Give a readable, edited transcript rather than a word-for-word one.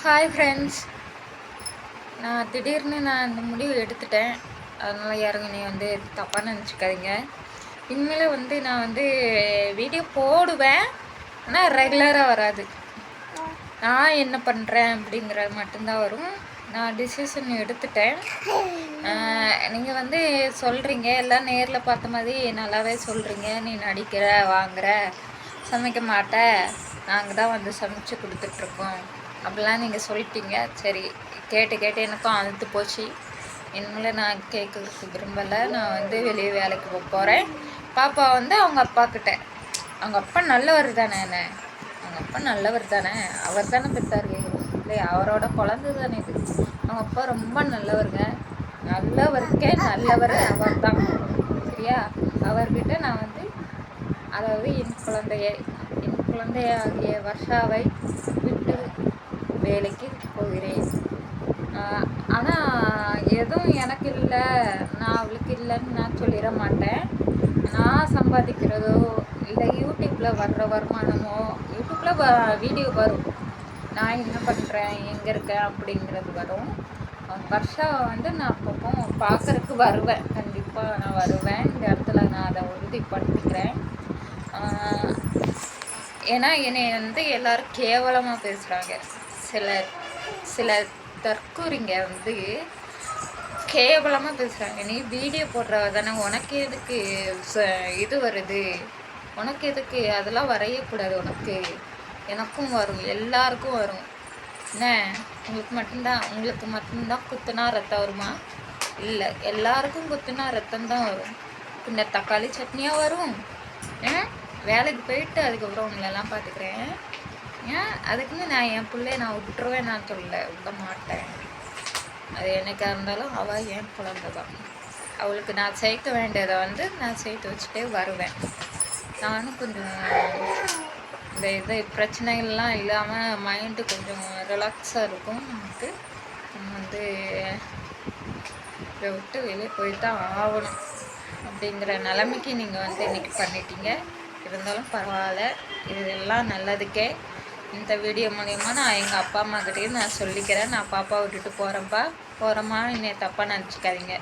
Hi friends. நான் இந்த முடிவு எடுத்துட்டேன். அதனால் யாரும் நீ தப்பாக நினச்சிக்காதீங்க. இனிமேல் நான் வீடியோ போடுவேன், ஆனால் ரெகுலராக வராது. நான் என்ன பண்ணுறேன் அப்படிங்கிறது மட்டும்தான் வரும். நான் டிசிஷன் எடுத்துட்டேன். நீங்கள் சொல்கிறீங்க, எல்லாம் நேரில் பார்த்த மாதிரி நல்லாவே சொல்கிறீங்க. நீ நடிக்கிற, வாங்குற, சமைக்க மாட்ட, நாங்கள் தான் சமைச்சு கொடுத்துட்ருக்கோம் அப்படிலாம் நீங்கள் சொல்லிட்டீங்க. சரி, கேட்டு எனக்கும் அழுத்து போச்சு. இனிமேல் நான் கேட்கறதுக்கு விரும்பலை. நான் வெளியே வேலைக்கு போக போகிறேன். பாப்பா அவங்க அப்பாக்கிட்ட, அவங்க அப்பா நல்லவர் தானே, அவங்க அப்பா நல்லவர் தானே, அவர் தானே பெற்றார் இல்லையா, அவரோட குழந்தை தானே இது. அவங்க அப்பா ரொம்ப நல்லவருங்க, நல்லவருக்கே நல்லவர் அவர் தான். சரியா, அவர்கிட்ட நான் அதாவது என் குழந்தையாகிய வர்ஷாவை விட்டு வேலைக்கு போகிறேன். ஆனால் எதுவும் எனக்கு இல்லை, நான் அவளுக்கு இல்லைன்னு நான் சொல்லிட மாட்டேன். நான் சம்பாதிக்கிறதோ இல்லை யூடியூப்பில் வர்ற வருமானமோ, யூடியூப்பில் வீடியோ வரும், நான் என்ன பண்ணுறேன், எங்கே இருக்கேன் அப்படிங்கிறது வரும். வர்ஷா நான் அப்பப்போ பார்க்குறதுக்கு வருவேன். கண்டிப்பாக நான் வருவேன். இந்த இடத்துல நான் அதை உறுதிப்படுத்திக்கிறேன். ஏன்னா என்னை எல்லோரும் கேவலமாக பேசுகிறாங்க. சில தற்கூறிங்க கேவலமாக பேசுகிறாங்க. நீ வீடியோ போடுறவ தானே, உனக்கு எதுக்கு இது வருது, உனக்கு எதுக்கு அதெல்லாம் வரையக்கூடாது, உனக்கு எனக்கும் வரும், எல்லாருக்கும் வரும். என்ன உங்களுக்கு மட்டும்தான் குத்துனா ரத்தம் வருமா? இல்லை, எல்லாருக்கும் குத்துனா ரத்தம் தான் வரும். பின்ன தக்காளி சட்னியாக வரும். வேலைக்கு போயிட்டு அதுக்கப்புறம் உங்களெல்லாம் பார்த்துக்கிறேன். அதுக்குன்னு நான் என் பிள்ளைய நான் விட்டுருவேன், நான் விட மாட்டேன். அது என்னைக்காக இருந்தாலும் அவள் என் குழந்தை தான். அவளுக்கு நான் சேர்க்க வேண்டியதை நான் சேர்த்து வச்சுட்டே வருவேன். நானும் கொஞ்சம் இந்த பிரச்சனைகள்லாம் இல்லாமல் மைண்டு கொஞ்சம் ரிலாக்ஸாக இருக்கும். நமக்கு நம்ம இதை விட்டு வெளியே போய்தான் ஆகணும் அப்படிங்கிற நிலைமைக்கு நீங்கள் இன்றைக்கி பண்ணிட்டீங்க. இருந்தாலும் பரவாயில்ல, இதெல்லாம் நல்லதுக்கே. இந்த வீடியோ மூலிமா நான் எங்கள் அப்பா அம்மாக்கிட்டேயும் நான் சொல்லிக்கிறேன். நான் பாப்பா விட்டுட்டு போகிறேம்மா, என்னை தப்பாக நினச்சிக்காதீங்க.